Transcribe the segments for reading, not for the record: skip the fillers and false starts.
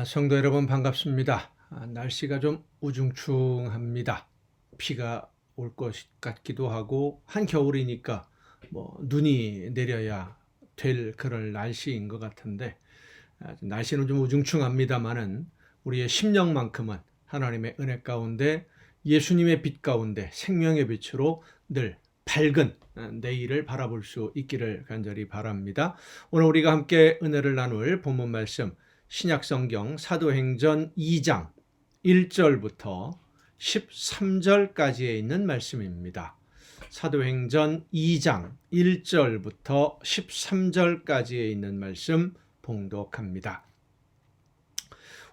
성도 여러분 반갑습니다. 날씨가 좀 우중충합니다. 비가 올 것 같기도 하고 한겨울이니까 눈이 내려야 될 그런 날씨인 것 같은데 날씨는 좀 우중충합니다만은 우리의 심령만큼은 하나님의 은혜 가운데 예수님의 빛 가운데 생명의 빛으로 늘 밝은 내일을 바라볼 수 있기를 간절히 바랍니다. 오늘 우리가 함께 은혜를 나눌 본문 말씀 신약성경 사도행전 2장 1절부터 13절까지에 있는 말씀입니다. 사도행전 2장 1절부터 13절까지에 있는 말씀 봉독합니다.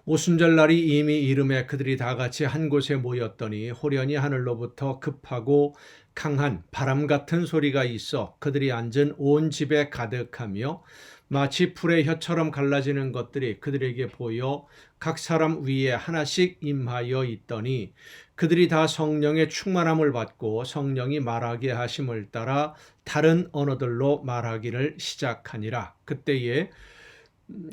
오순절날이 이미 이름에 그들이 다 같이 한 곳에 모였더니 호련히 하늘로부터 급하고 강한 바람 같은 소리가 있어 그들이 앉은 온 집에 가득하며 마치 풀의 혀처럼 갈라지는 것들이 그들에게 보여 각 사람 위에 하나씩 임하여 있더니 그들이 다 성령의 충만함을 받고 성령이 말하게 하심을 따라 다른 언어들로 말하기를 시작하니라. 그때에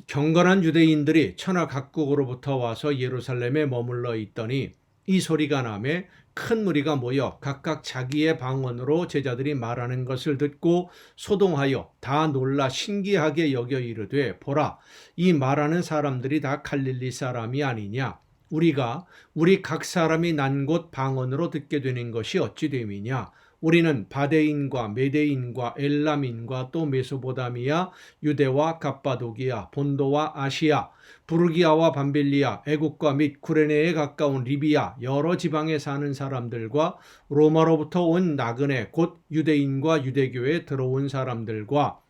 경건한 유대인들이 천하 각국으로부터 와서 예루살렘에 머물러 있더니 이 소리가 나매 큰 무리가 모여 각각 자기의 방언으로 제자들이 말하는 것을 듣고 소동하여 다 놀라 신기하게 여겨 이르되 보라 이 말하는 사람들이 다 갈릴리 사람이 아니냐 우리가 우리 각 사람이 난 곳 방언으로 듣게 되는 것이 어찌 됨이냐 우리는 바데인과 메데인과 엘람인과 또 메소보다미아, 유대와 갑바도기아, 본도와 아시아, 부르기아와 밤빌리아, 애국과 및 구레네에 가까운 리비아 여러 지방에 사는 사람들과 로마로부터 온 나그네 곧 유대인과 유대교에 들어온 사람들과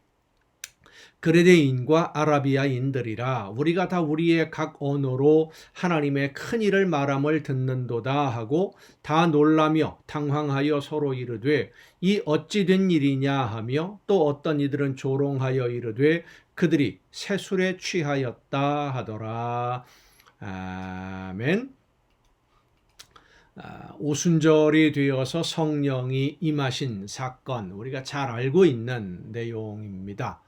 그레데인과 아라비아인들이라 우리가 다 우리의 각 언어로 하나님의 큰 일을 말함을 듣는도다 하고 다 놀라며 당황하여 서로 이르되 이 어찌 된 일이냐 하며 또 어떤 이들은 조롱하여 이르되 그들이 새술에 취하였다 하더라. 아멘. 오순절이 되어서 성령이 임하신 사건 우리가 잘 알고 있는 내용입니다.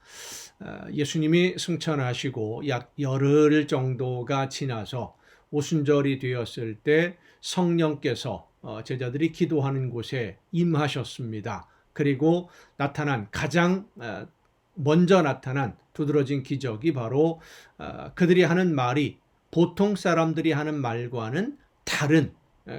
예수님이 승천하시고 약 열흘 정도가 지나서 오순절이 되었을 때 성령께서 제자들이 기도하는 곳에 임하셨습니다. 그리고 가장 먼저 나타난 두드러진 기적이 바로 그들이 하는 말이 보통 사람들이 하는 말과는 다른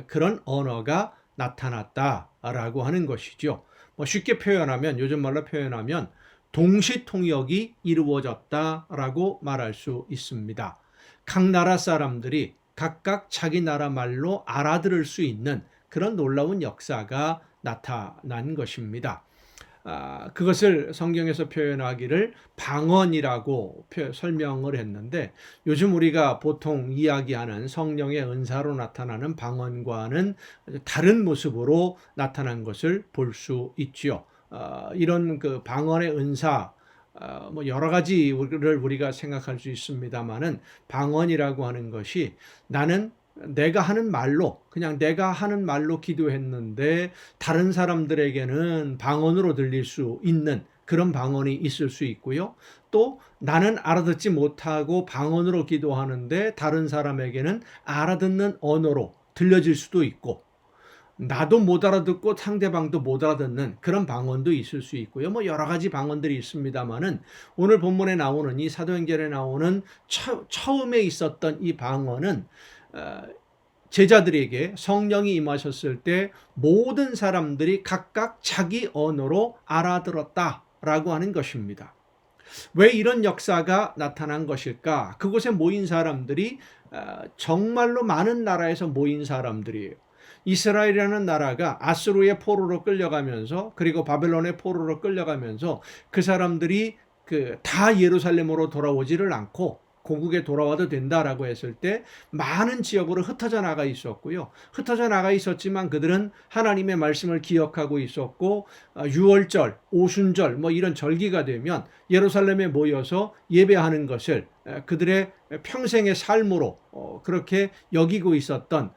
그런 언어가 나타났다라고 하는 것이죠. 쉽게 표현하면 요즘 말로 표현하면 동시통역이 이루어졌다라고 말할 수 있습니다. 각 나라 사람들이 각각 자기 나라 말로 알아들을 수 있는 그런 놀라운 역사가 나타난 것입니다. 그것을 성경에서 표현하기를 방언이라고 설명을 했는데 요즘 우리가 보통 이야기하는 성령의 은사로 나타나는 방언과는 다른 모습으로 나타난 것을 볼 수 있죠. 이런 그 방언의 은사 여러 가지를 우리가 생각할 수 있습니다만은 방언이라고 하는 것이 나는 내가 하는 말로 그냥 내가 하는 말로 기도했는데 다른 사람들에게는 방언으로 들릴 수 있는 그런 방언이 있을 수 있고요. 또 나는 알아듣지 못하고 방언으로 기도하는데 다른 사람에게는 알아듣는 언어로 들려질 수도 있고 나도 못 알아듣고 상대방도 못 알아듣는 그런 방언도 있을 수 있고요. 여러 가지 방언들이 있습니다만은 오늘 본문에 나오는 이 사도행전에 나오는 처음에 있었던 이 방언은 제자들에게 성령이 임하셨을 때 모든 사람들이 각각 자기 언어로 알아들었다라고 하는 것입니다. 왜 이런 역사가 나타난 것일까? 그곳에 모인 사람들이 정말로 많은 나라에서 모인 사람들이에요. 이스라엘이라는 나라가 아수르의 포로로 끌려가면서 그리고 바벨론의 포로로 끌려가면서 그 사람들이 다 예루살렘으로 돌아오지를 않고 고국에 돌아와도 된다라고 했을 때 많은 지역으로 흩어져 나가 있었고요. 흩어져 나가 있었지만 그들은 하나님의 말씀을 기억하고 있었고 유월절, 오순절 이런 절기가 되면 예루살렘에 모여서 예배하는 것을 그들의 평생의 삶으로 그렇게 여기고 있었던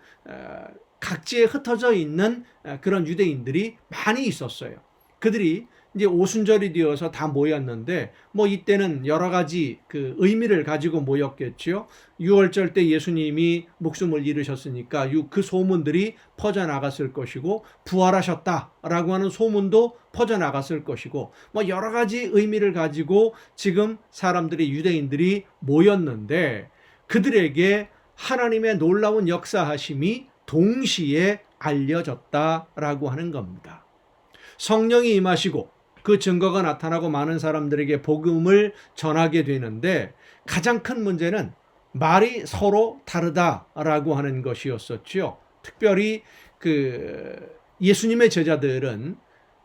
각지에 흩어져 있는 그런 유대인들이 많이 있었어요. 그들이 이제 오순절이 되어서 다 모였는데 뭐 이때는 여러 가지 그 의미를 가지고 모였겠죠. 유월절 때 예수님이 목숨을 잃으셨으니까 그 소문들이 퍼져나갔을 것이고 부활하셨다라고 하는 소문도 퍼져나갔을 것이고 뭐 여러 가지 의미를 가지고 지금 사람들이 유대인들이 모였는데 그들에게 하나님의 놀라운 역사하심이 동시에 알려졌다라고 하는 겁니다. 성령이 임하시고 그 증거가 나타나고 많은 사람들에게 복음을 전하게 되는데 가장 큰 문제는 말이 서로 다르다라고 하는 것이었었죠. 특별히 그 예수님의 제자들은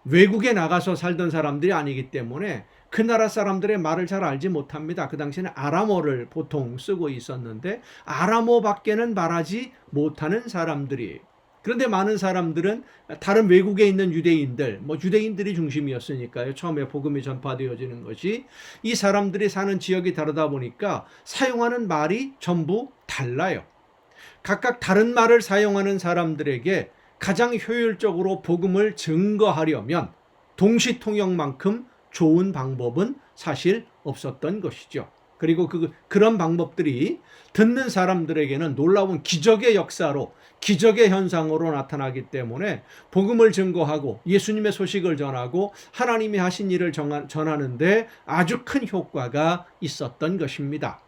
외국에 나가서 살던 사람들이 아니기 때문에 그 나라 사람들의 말을 잘 알지 못합니다. 그 당시에는 아람어를 보통 쓰고 있었는데 아람어밖에는 말하지 못하는 사람들이, 그런데 많은 사람들은 다른 외국에 있는 유대인들, 유대인들이 중심이었으니까요. 처음에 복음이 전파되어지는 것이 이 사람들이 사는 지역이 다르다 보니까 사용하는 말이 전부 달라요. 각각 다른 말을 사용하는 사람들에게 가장 효율적으로 복음을 증거하려면 동시통역만큼 좋은 방법은 사실 없었던 것이죠. 그리고 그런 방법들이 듣는 사람들에게는 놀라운 기적의 역사로, 기적의 현상으로 나타나기 때문에 복음을 증거하고 예수님의 소식을 전하고 하나님이 하신 일을 전하는데 아주 큰 효과가 있었던 것입니다.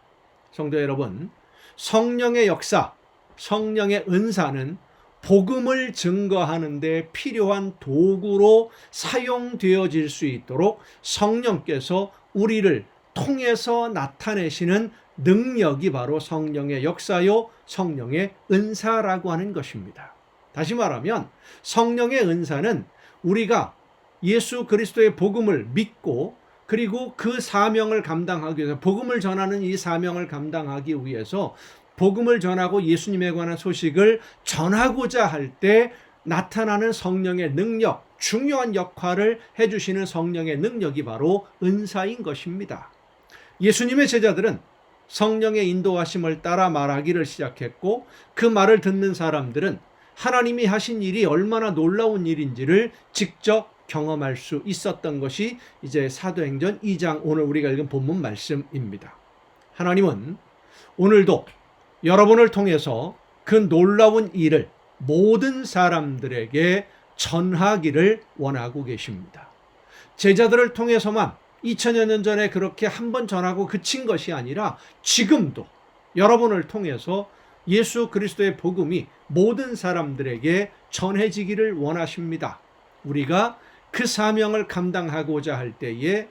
성도 여러분, 성령의 역사, 성령의 은사는 복음을 증거하는 데 필요한 도구로 사용되어질 수 있도록 성령께서 우리를 통해서 나타내시는 능력이 바로 성령의 역사요, 성령의 은사라고 하는 것입니다. 다시 말하면 성령의 은사는 우리가 예수 그리스도의 복음을 믿고 그리고 그 사명을 감당하기 위해서, 복음을 전하는 이 사명을 감당하기 위해서 복음을 전하고 예수님에 관한 소식을 전하고자 할 때 나타나는 성령의 능력, 중요한 역할을 해주시는 성령의 능력이 바로 은사인 것입니다. 예수님의 제자들은 성령의 인도하심을 따라 말하기를 시작했고 그 말을 듣는 사람들은 하나님이 하신 일이 얼마나 놀라운 일인지를 직접 경험할 수 있었던 것이 이제 사도행전 2장 오늘 우리가 읽은 본문 말씀입니다. 하나님은 오늘도 여러분을 통해서 그 놀라운 일을 모든 사람들에게 전하기를 원하고 계십니다. 제자들을 통해서만 2000여 년 전에 그렇게 한번 전하고 그친 것이 아니라 지금도 여러분을 통해서 예수 그리스도의 복음이 모든 사람들에게 전해지기를 원하십니다. 우리가 그 사명을 감당하고자 할 때에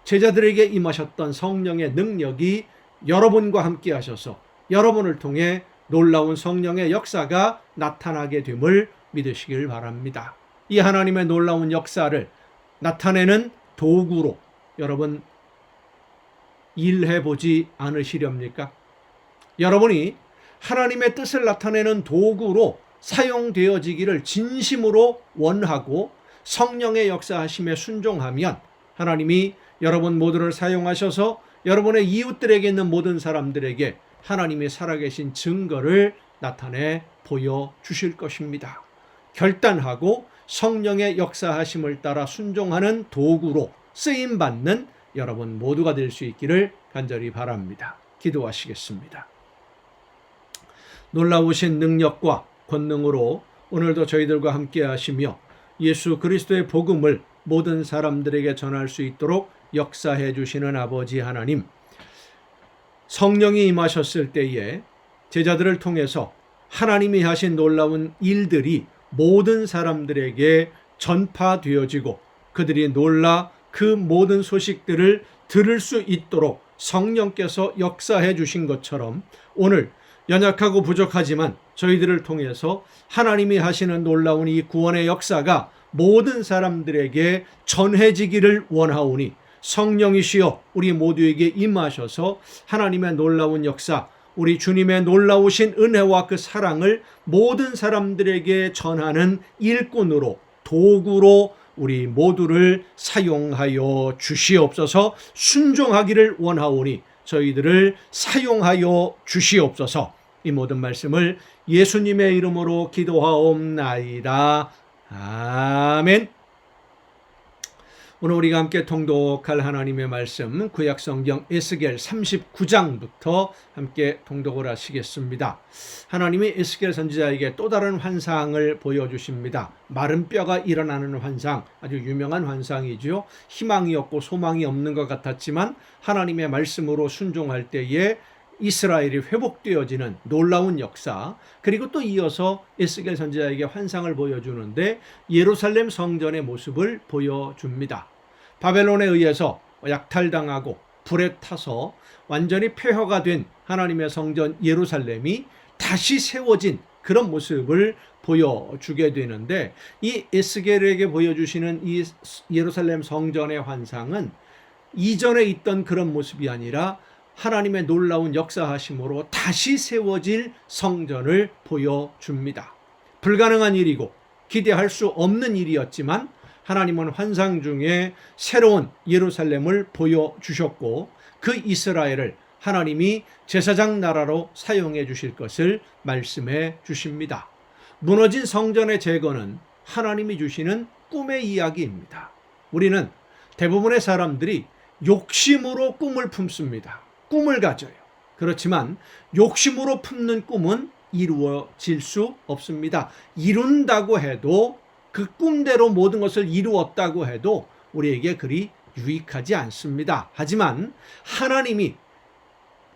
제자들에게 임하셨던 성령의 능력이 여러분과 함께 하셔서 여러분을 통해 놀라운 성령의 역사가 나타나게 됨을 믿으시길 바랍니다. 이 하나님의 놀라운 역사를 나타내는 도구로 여러분 일해보지 않으시렵니까? 여러분이 하나님의 뜻을 나타내는 도구로 사용되어지기를 진심으로 원하고 성령의 역사하심에 순종하면 하나님이 여러분 모두를 사용하셔서 여러분의 이웃들에게 있는 모든 사람들에게 하나님의 살아계신 증거를 나타내 보여주실 것입니다. 결단하고 성령의 역사하심을 따라 순종하는 도구로 쓰임받는 여러분 모두가 될 수 있기를 간절히 바랍니다. 기도하시겠습니다. 놀라우신 능력과 권능으로 오늘도 저희들과 함께 하시며 예수 그리스도의 복음을 모든 사람들에게 전할 수 있도록 역사해 주시는 아버지 하나님, 성령이 임하셨을 때에 제자들을 통해서 하나님이 하신 놀라운 일들이 모든 사람들에게 전파되어지고 그들이 놀라 그 모든 소식들을 들을 수 있도록 성령께서 역사해 주신 것처럼 오늘 연약하고 부족하지만 저희들을 통해서 하나님이 하시는 놀라운 이 구원의 역사가 모든 사람들에게 전해지기를 원하오니 성령이시여 우리 모두에게 임하셔서 하나님의 놀라운 역사, 우리 주님의 놀라우신 은혜와 그 사랑을 모든 사람들에게 전하는 일꾼으로, 도구로 우리 모두를 사용하여 주시옵소서. 순종하기를 원하오니 저희들을 사용하여 주시옵소서. 이 모든 말씀을 예수님의 이름으로 기도하옵나이다. 아멘. 오늘 우리가 함께 통독할 하나님의 말씀 구약성경 에스겔 39장부터 함께 통독을 하시겠습니다. 하나님이 에스겔 선지자에게 또 다른 환상을 보여주십니다. 마른 뼈가 일어나는 환상, 아주 유명한 환상이죠. 희망이 없고 소망이 없는 것 같았지만 하나님의 말씀으로 순종할 때에 이스라엘이 회복되어지는 놀라운 역사, 그리고 또 이어서 에스겔 선지자에게 환상을 보여주는데 예루살렘 성전의 모습을 보여줍니다. 바벨론에 의해서 약탈당하고 불에 타서 완전히 폐허가 된 하나님의 성전 예루살렘이 다시 세워진 그런 모습을 보여주게 되는데, 이 에스겔에게 보여주시는 이 예루살렘 성전의 환상은 이전에 있던 그런 모습이 아니라 하나님의 놀라운 역사하심으로 다시 세워질 성전을 보여줍니다. 불가능한 일이고 기대할 수 없는 일이었지만 하나님은 환상 중에 새로운 예루살렘을 보여주셨고 그 이스라엘을 하나님이 제사장 나라로 사용해 주실 것을 말씀해 주십니다. 무너진 성전의 재건은 하나님이 주시는 꿈의 이야기입니다. 우리는 대부분의 사람들이 욕심으로 꿈을 품습니다. 꿈을 가져요. 그렇지만 욕심으로 품는 꿈은 이루어질 수 없습니다. 이룬다고 해도, 그 꿈대로 모든 것을 이루었다고 해도 우리에게 그리 유익하지 않습니다. 하지만 하나님이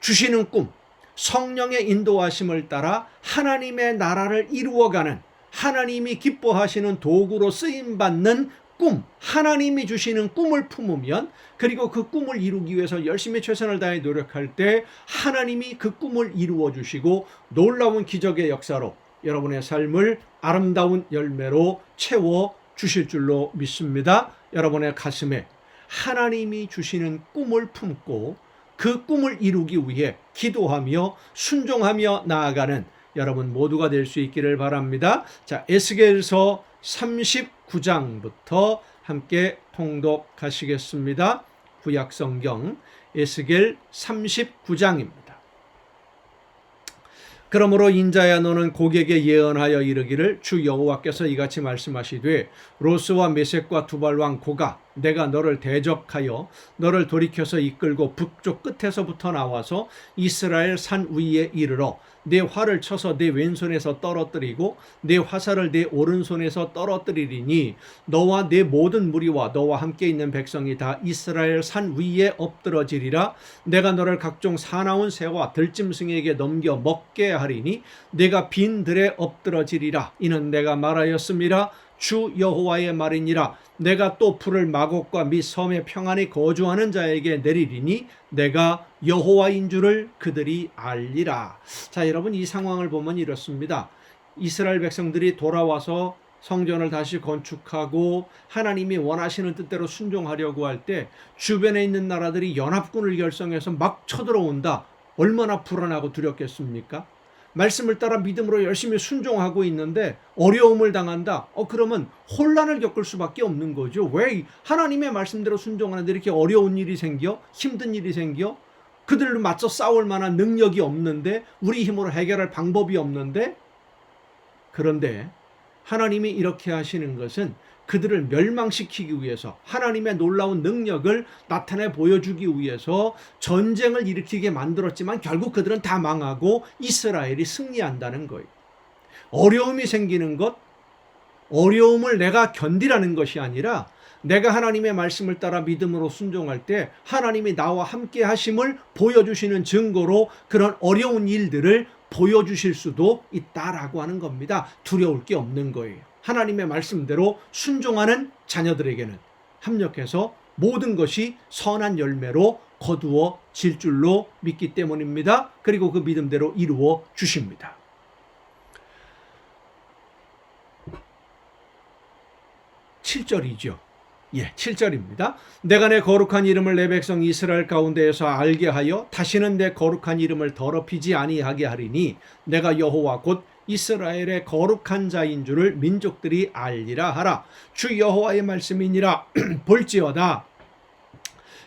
주시는 꿈, 성령의 인도하심을 따라 하나님의 나라를 이루어가는, 하나님이 기뻐하시는 도구로 쓰임받는 꿈, 하나님이 주시는 꿈을 품으면, 그리고 그 꿈을 이루기 위해서 열심히 최선을 다해 노력할 때 하나님이 그 꿈을 이루어 주시고 놀라운 기적의 역사로 여러분의 삶을 아름다운 열매로 채워 주실 줄로 믿습니다. 여러분의 가슴에 하나님이 주시는 꿈을 품고 그 꿈을 이루기 위해 기도하며 순종하며 나아가는 여러분 모두가 될 수 있기를 바랍니다. 자, 에스겔서 39장부터 함께 통독하시겠습니다. 구약성경 에스겔 39장입니다. 그러므로 인자야, 너는 고객에 예언하여 이르기를, 주 여호와께서 이같이 말씀하시되, 로스와 메섹과 두발왕 고가, 내가 너를 대적하여 너를 돌이켜서 이끌고 북쪽 끝에서부터 나와서 이스라엘 산 위에 이르러 내 활을 쳐서 내 왼손에서 떨어뜨리고 내 화살을 내 오른손에서 떨어뜨리리니, 너와 내 모든 무리와 너와 함께 있는 백성이 다 이스라엘 산 위에 엎드러지리라. 내가 너를 각종 사나운 새와 들짐승에게 넘겨 먹게 하리니 내가 빈 들에 엎드러지리라. 이는 내가 말하였음이라. 주 여호와의 말이니라. 내가 또 풀을 마곡과 및 섬에 평안히 거주하는 자에게 내리리니 내가 여호와인 줄을 그들이 알리라. 자, 여러분, 이 상황을 보면 이렇습니다. 이스라엘 백성들이 돌아와서 성전을 다시 건축하고 하나님이 원하시는 뜻대로 순종하려고 할 때 주변에 있는 나라들이 연합군을 결성해서 막 쳐들어온다. 얼마나 불안하고 두렵겠습니까? 말씀을 따라 믿음으로 열심히 순종하고 있는데 어려움을 당한다. 그러면 혼란을 겪을 수밖에 없는 거죠. 왜 하나님의 말씀대로 순종하는데 이렇게 어려운 일이 생겨? 힘든 일이 생겨? 그들을 맞서 싸울 만한 능력이 없는데, 우리 힘으로 해결할 방법이 없는데. 그런데 하나님이 이렇게 하시는 것은 그들을 멸망시키기 위해서, 하나님의 놀라운 능력을 나타내 보여주기 위해서 전쟁을 일으키게 만들었지만 결국 그들은 다 망하고 이스라엘이 승리한다는 거예요. 어려움이 생기는 것, 어려움을 내가 견디라는 것이 아니라 내가 하나님의 말씀을 따라 믿음으로 순종할 때 하나님이 나와 함께 하심을 보여주시는 증거로 그런 어려운 일들을 보여주실 수도 있다라고 하는 겁니다. 두려울 게 없는 거예요. 하나님의 말씀대로 순종하는 자녀들에게는 합력해서 모든 것이 선한 열매로 거두어질 줄로 믿기 때문입니다. 그리고 그 믿음대로 이루어 주십니다. 7절이죠. 7절입니다. 내가 내 거룩한 이름을 내 백성 이스라엘 가운데에서 알게 하여 다시는 내 거룩한 이름을 더럽히지 아니하게 하리니 내가 여호와 곧 이스라엘의 거룩한 자인 줄을 민족들이 알리라 하라. 주 여호와의 말씀이니라. 볼지어다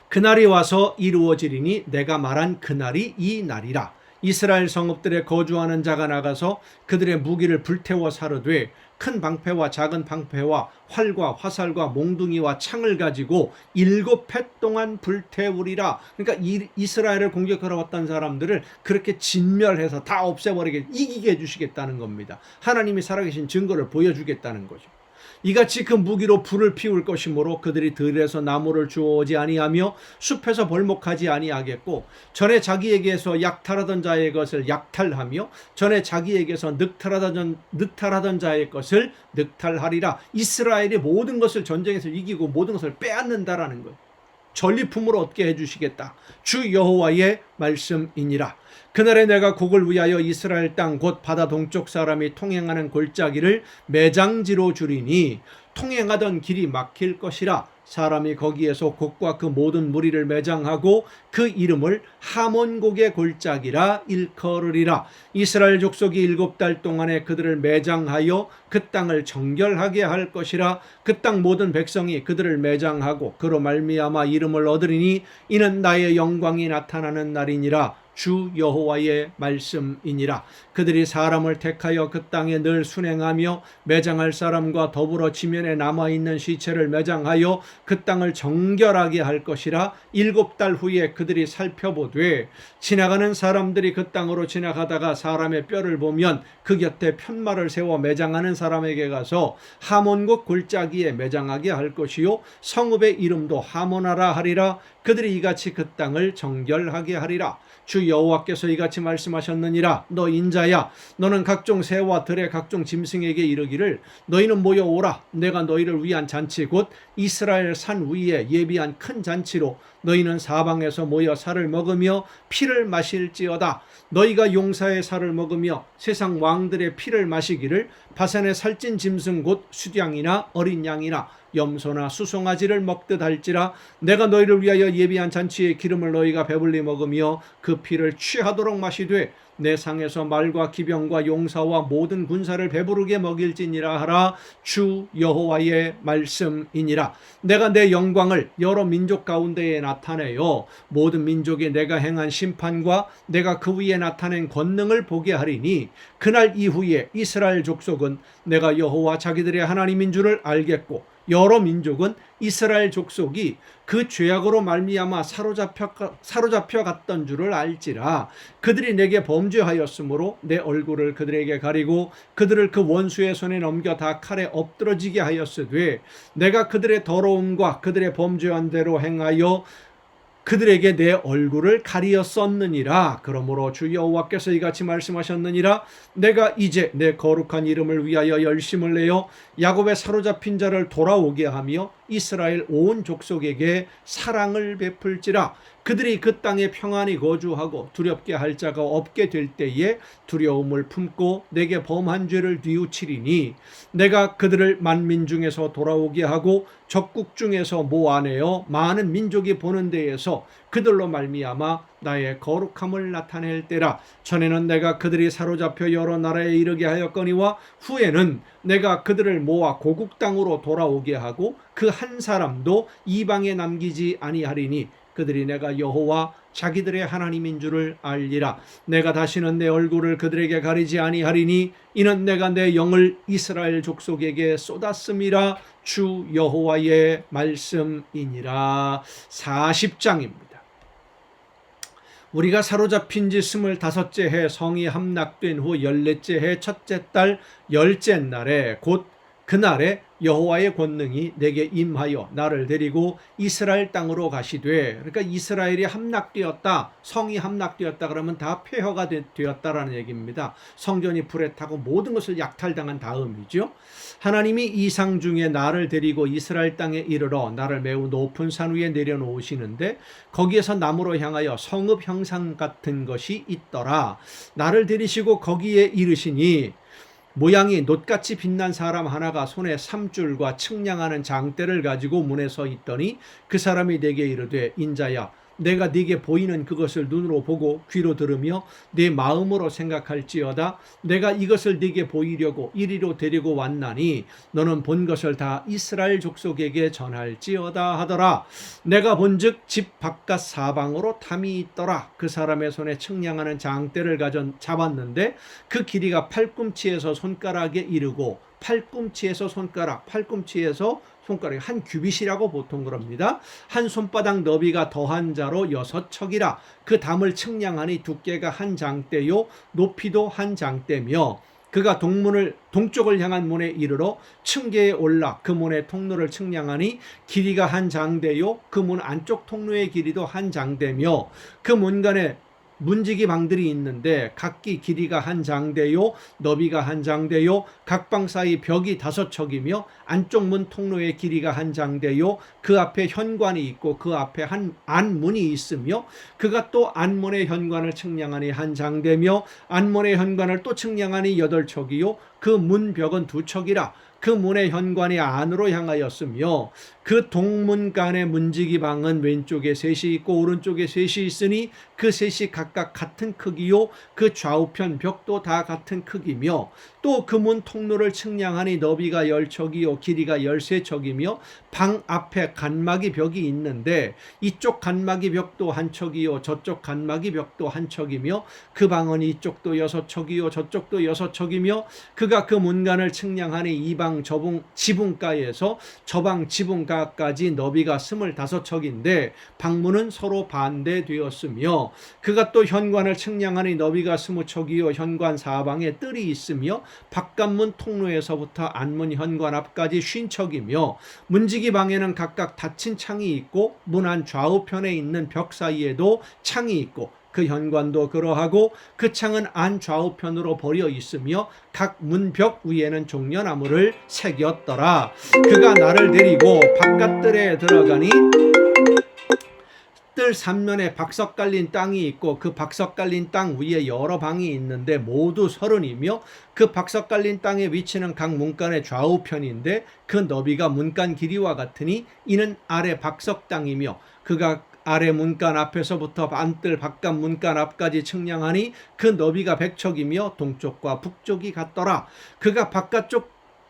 그날이 와서 이루어지리니 내가 말한 그날이 이 날이라. 이스라엘 성읍들에 거주하는 자가 나가서 그들의 무기를 불태워 사르되 큰 방패와 작은 방패와 활과 화살과 몽둥이와 창을 가지고 7해 동안 불태우리라. 그러니까 이스라엘을 공격하러 왔던 사람들을 그렇게 진멸해서 다 없애버리게 이기게 해주시겠다는 겁니다. 하나님이 살아계신 증거를 보여주겠다는 거죠. 이같이 그 무기로 불을 피울 것이므로 그들이 들에서 나무를 주워오지 아니하며 숲에서 벌목하지 아니하겠고 전에 자기에게서 약탈하던 자의 것을 약탈하며 전에 자기에게서 늑탈하던 자의 것을 늑탈하리라. 이스라엘이 모든 것을 전쟁에서 이기고 모든 것을 빼앗는다라는 것, 전리품으로 얻게 해주시겠다. 주 여호와의 말씀이니라. 그날에 내가 곡을 위하여 이스라엘 땅 곧 바다 동쪽 사람이 통행하는 골짜기를 매장지로 주리니 통행하던 길이 막힐 것이라. 사람이 거기에서 곡과 그 모든 무리를 매장하고 그 이름을 하몬곡의 골짜기라 일컬으리라. 이스라엘 족속이 7달 동안에 그들을 매장하여 그 땅을 정결하게 할 것이라. 그 땅 모든 백성이 그들을 매장하고 그로 말미암아 이름을 얻으리니 이는 나의 영광이 나타나는 날이니라. 주 여호와의 말씀이니라. 그들이 사람을 택하여 그 땅에 늘 순행하며 매장할 사람과 더불어 지면에 남아있는 시체를 매장하여 그 땅을 정결하게 할 것이라. 7달 후에 그들이 살펴보되 지나가는 사람들이 그 땅으로 지나가다가 사람의 뼈를 보면 그 곁에 편말을 세워 매장하는 사람에게 가서 하몬곡 골짜기에 매장하게 할 것이요 성읍의 이름도 하모나라 하리라. 그들이 이같이 그 땅을 정결하게 하리라. 주 여호와께서 이같이 말씀하셨느니라. 너 인자야, 너는 각종 새와 들의 각종 짐승에게 이르기를 너희는 모여오라. 내가 너희를 위한 잔치 곧 이스라엘 산 위에 예비한 큰 잔치로 너희는 사방에서 모여 살을 먹으며 피를 마실지어다. 너희가 용사의 살을 먹으며 세상 왕들의 피를 마시기를 바산의 살찐 짐승 곧 수량이나 어린 양이나 염소나 수송아지를 먹듯 할지라. 내가 너희를 위하여 예비한 잔치의 기름을 너희가 배불리 먹으며 그 피를 취하도록 마시되 내 상에서 말과 기병과 용사와 모든 군사를 배부르게 먹일지니라 하라. 주 여호와의 말씀이니라. 내가 내 영광을 여러 민족 가운데에 나타내요 모든 민족이 내가 행한 심판과 내가 그 위에 나타낸 권능을 보게 하리니 그날 이후에 이스라엘 족속은 내가 여호와 자기들의 하나님인 줄을 알겠고 여러 민족은 이스라엘 족속이 그 죄악으로 말미암아 사로잡혀 갔던 줄을 알지라. 그들이 내게 범죄하였으므로 내 얼굴을 그들에게 가리고 그들을 그 원수의 손에 넘겨 다 칼에 엎드러지게 하였으되 내가 그들의 더러움과 그들의 범죄한 대로 행하여 그들에게 내 얼굴을 가리었었느니라. 그러므로 주 여호와께서 이같이 말씀하셨느니라. 내가 이제 내 거룩한 이름을 위하여 열심을 내어 야곱의 사로잡힌 자를 돌아오게 하며 이스라엘 온 족속에게 사랑을 베풀지라. 그들이 그 땅에 평안히 거주하고 두렵게 할 자가 없게 될 때에 두려움을 품고 내게 범한 죄를 뉘우치리니 내가 그들을 만민 중에서 돌아오게 하고 적국 중에서 모아내어 많은 민족이 보는 데에서 그들로 말미암아 나의 거룩함을 나타낼 때라. 전에는 내가 그들이 사로잡혀 여러 나라에 이르게 하였거니와 후에는 내가 그들을 모아 고국 땅으로 돌아오게 하고 그 한 사람도 이방에 남기지 아니하리니 그들이 내가 여호와 자기들의 하나님인 줄을 알리라. 내가 다시는 내 얼굴을 그들에게 가리지 아니하리니 이는 내가 내 영을 이스라엘 족속에게 쏟았음이라. 주 여호와의 말씀이니라. 40장입니다. 우리가 사로잡힌 지 25째 해 성이 함락된 후 14째 해 첫째 달 10째 날에 곧 그날에 여호와의 권능이 내게 임하여 나를 데리고 이스라엘 땅으로 가시되, 그러니까 이스라엘이 함락되었다, 성이 함락되었다 그러면 다 폐허가 되었다라는 얘기입니다. 성전이 불에 타고 모든 것을 약탈당한 다음이죠. 하나님이 이상 중에 나를 데리고 이스라엘 땅에 이르러 나를 매우 높은 산 위에 내려놓으시는데 거기에서 나무로 향하여 성읍 형상 같은 것이 있더라. 나를 데리시고 거기에 이르시니 모양이 놋같이 빛난 사람 하나가 손에 삼줄과 측량하는 장대를 가지고 문에 서 있더니 그 사람이 내게 이르되 인자야 내가 네게 보이는 그것을 눈으로 보고 귀로 들으며 네 마음으로 생각할지어다. 내가 이것을 네게 보이려고 이리로 데리고 왔나니 너는 본 것을 다 이스라엘 족속에게 전할지어다 하더라. 내가 본즉 집 바깥 사방으로 담이 있더라. 그 사람의 손에 측량하는 장대를 잡았는데 그 길이가 팔꿈치에서 손가락에 이르고 팔꿈치에서 손가락이 한 규빗이라고 보통 그럽니다. 한 손바닥 너비가 더한 자로 6척이라. 그 담을 측량하니 두께가 한 장대요 높이도 한 장대며 그가 동쪽을 향한 문에 이르러 층계에 올라 그 문의 통로를 측량하니 길이가 한 장대요 그 문 안쪽 통로의 길이도 한 장대며 그 문간에 문지기 방들이 있는데 각기 길이가 한 장대요 너비가 한 장대요 각 방 사이 벽이 5척이며 안쪽 문 통로의 길이가 한 장대요 그 앞에 현관이 있고 그 앞에 한 안문이 있으며 그가 또 안문의 현관을 측량하니 한 장대며 안문의 현관을 또 측량하니 8척이요 그 문벽은 2척이라. 그 문의 현관이 안으로 향하였으며 그 동문간의 문지기 방은 왼쪽에 셋이 있고 오른쪽에 셋이 있으니 그 셋이 각각 같은 크기요 그 좌우편 벽도 다 같은 크기며 또 그 문 통로를 측량하니 너비가 10척이요 길이가 13척이며 방 앞에 간막이 벽이 있는데 이쪽 간막이 벽도 한 척이요 저쪽 간막이 벽도 한 척이며 그 방은 이쪽도 6척이요 저쪽도 6척이며 그가 그 문간을 측량하니 이 방 지붕가에서 저방 지붕가까지 너비가 25척인데 방문은 서로 반대되었으며 그가 또 현관을 측량하니 너비가 20척이요 현관 사방에 뜰이 있으며 바깥문 통로에서부터 안문 현관 앞까지 50척이며 문지기 방에는 각각 닫힌 창이 있고 문 안 좌우편에 있는 벽 사이에도 창이 있고 그 현관도 그러하고 그 창은 안 좌우편으로 벌여 있으며 각 문벽 위에는 종려나무를 새겼더라. 그가 나를 데리고 바깥뜰에 들어가니 뜰 3면에 박석 깔린 땅이 있고 그 박석 깔린 땅 위에 여러 방이 있는데 모두 30이며 그 박석 깔린 땅의 위치는 각 문간의 좌우편인데 그 너비가 문간 길이와 같으니 이는 아래 박석 땅이며 그가 아래 문간 앞에서부터 안뜰 바깥 문간 앞까지 측량하니 그 너비가 100척이며 동쪽과 북쪽이 같더라. 그가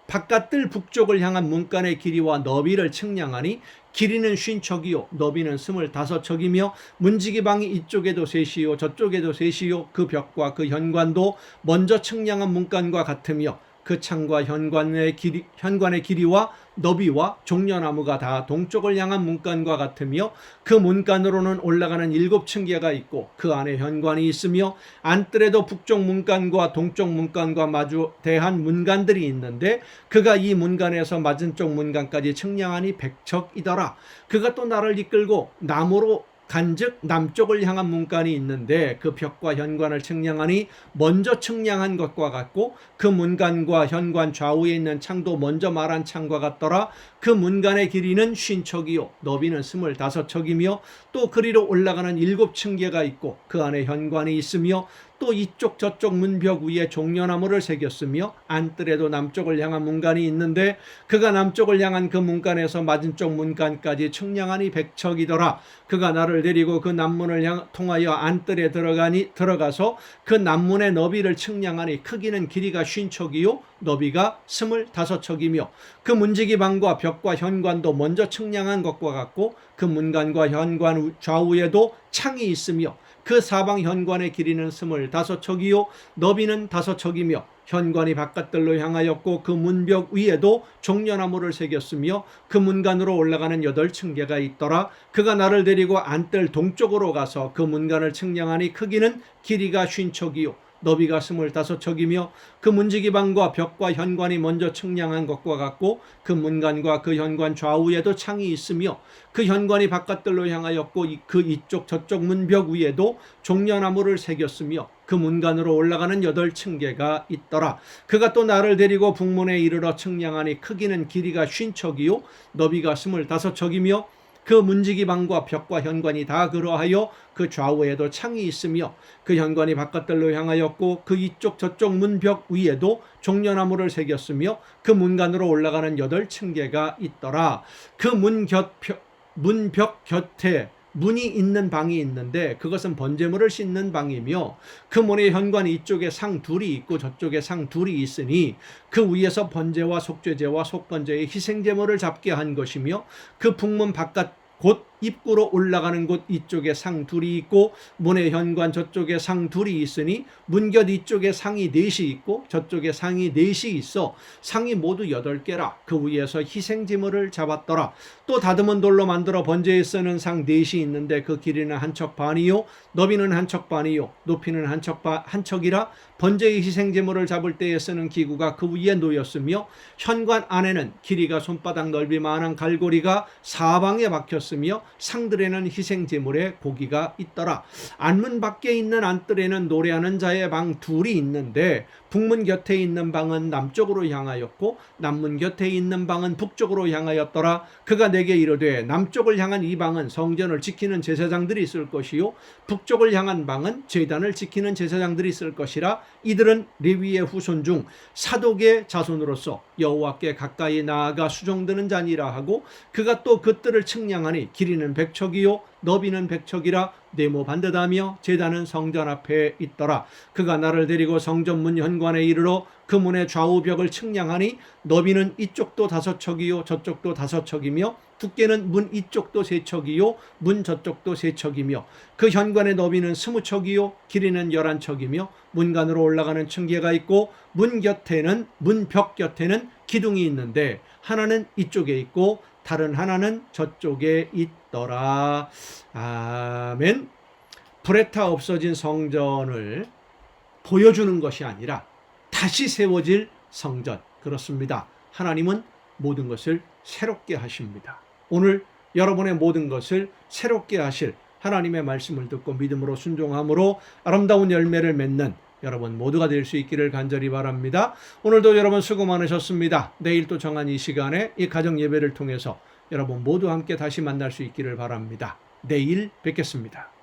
바깥뜰 북쪽을 향한 문간의 길이와 너비를 측량하니 길이는 50척이요 너비는 25척이며 문지기 방이 이쪽에도 셋이요 저쪽에도 셋이요 그 벽과 그 현관도 먼저 측량한 문간과 같으며 그 창과 현관의 길이와 너비와 종려나무가 다 동쪽을 향한 문간과 같으며 그 문간으로는 올라가는 7층계가 있고 그 안에 현관이 있으며 안뜰에도 북쪽 문간과 동쪽 문간과 마주 대한 문간들이 있는데 그가 이 문간에서 맞은쪽 문간까지 측량하니 100척이더라. 그가 또 나를 이끌고 나무로 간즉 남쪽을 향한 문간이 있는데 그 벽과 현관을 측량하니 먼저 측량한 것과 같고 그 문간과 현관 좌우에 있는 창도 먼저 말한 창과 같더라. 그 문간의 길이는 50척이요 너비는 25척이며 또 그리로 올라가는 7층계가 있고 그 안에 현관이 있으며 또 이쪽 저쪽 문벽 위에 종려나무를 새겼으며 안뜰에도 남쪽을 향한 문간이 있는데 그가 남쪽을 향한 그 문간에서 맞은쪽 문간까지 측량하니 100척이더라. 그가 나를 데리고 그 남문을 통하여 안뜰에 들어가서 그 남문의 너비를 측량하니 크기는 길이가 50척이요 너비가 25척이며 그 문지기 방과 벽과 현관도 먼저 측량한 것과 같고 그 문간과 현관 좌우에도 창이 있으며 그 사방 현관의 길이는 25척이요 너비는 5척이며 현관이 바깥들로 향하였고 그 문벽 위에도 종려나무를 새겼으며 그 문간으로 올라가는 8층계가 있더라. 그가 나를 데리고 안뜰 동쪽으로 가서 그 문간을 측량하니 크기는 길이가 50척이요 너비가 25척이며 그 문지기 방과 벽과 현관이 먼저 측량한 것과 같고 그 문간과 그 현관 좌우에도 창이 있으며 그 현관이 바깥들로 향하였고 그 이쪽 저쪽 문벽 위에도 종려나무를 새겼으며 그 문간으로 올라가는 8층계가 있더라. 그가 또 나를 데리고 북문에 이르러 측량하니 크기는 길이가 50척이요 너비가 25척이며 그 문지기 방과 벽과 현관이 다 그러하여 그 좌우에도 창이 있으며 그 현관이 바깥들로 향하였고 그 이쪽 저쪽 문벽 위에도 종려나무를 새겼으며 그 문간으로 올라가는 8층계가 있더라. 그 문벽 곁에 문이 있는 방이 있는데 그것은 번제물을 씻는 방이며 그 문의 현관 이쪽에 상 둘이 있고 저쪽에 상 둘이 있으니 그 위에서 번제와 속죄제와 속건제의 희생제물을 잡게 한 것이며 그 북문 바깥 곧 입구로 올라가는 곳 이쪽에 상 둘이 있고 문의 현관 저쪽에 상 둘이 있으니 문곁 이쪽에 상이 넷이 있고 저쪽에 상이 넷이 있어 상이 모두 8개라. 그 위에서 희생제물을 잡았더라. 또 다듬은 돌로 만들어 번제에 쓰는 상 넷이 있는데 그 길이는 한 척 반이요 너비는 한 척 반이요 높이는 한 척이라. 번제의 희생제물을 잡을 때에 쓰는 기구가 그 위에 놓였으며 현관 안에는 길이가 손바닥 넓이만한 갈고리가 사방에 박혔으며 상들에는 희생제물의 고기가 있더라. 안문 밖에 있는 안뜰에는 노래하는 자의 방 둘이 있는데 북문 곁에 있는 방은 남쪽으로 향하였고 남문 곁에 있는 방은 북쪽으로 향하였더라. 그가 내게 이르되 남쪽을 향한 이 방은 성전을 지키는 제사장들이 있을 것이요 북쪽을 향한 방은 제단을 지키는 제사장들이 있을 것이라. 이들은 레위의 후손 중 사독의 자손으로서 여호와께 가까이 나아가 수종드는 자니라 하고 그가 또 그 뜰을 측량하니 길이는 100척이요 너비는 100척이라. 네모 반듯하며 제단은 성전 앞에 있더라. 그가 나를 데리고 성전 문 현관에 이르러 그 문의 좌우 벽을 측량하니 너비는 이쪽도 5척이요 저쪽도 5척이며 두께는 문 이쪽도 3척이요 문 저쪽도 3척이며 그 현관의 너비는 20척이요 길이는 11척이며 문간으로 올라가는 층계가 있고 문 벽 곁에는 기둥이 있는데 하나는 이쪽에 있고 다른 하나는 저쪽에 있더라. 아멘. 불에 타 없어진 성전을 보여주는 것이 아니라 다시 세워질 성전. 그렇습니다. 하나님은 모든 것을 새롭게 하십니다. 오늘 여러분의 모든 것을 새롭게 하실 하나님의 말씀을 듣고 믿음으로 순종함으로 아름다운 열매를 맺는 여러분 모두가 될 수 있기를 간절히 바랍니다. 오늘도 여러분 수고 많으셨습니다. 내일 또 정한 이 시간에 이 가정 예배를 통해서 여러분 모두 함께 다시 만날 수 있기를 바랍니다. 내일 뵙겠습니다.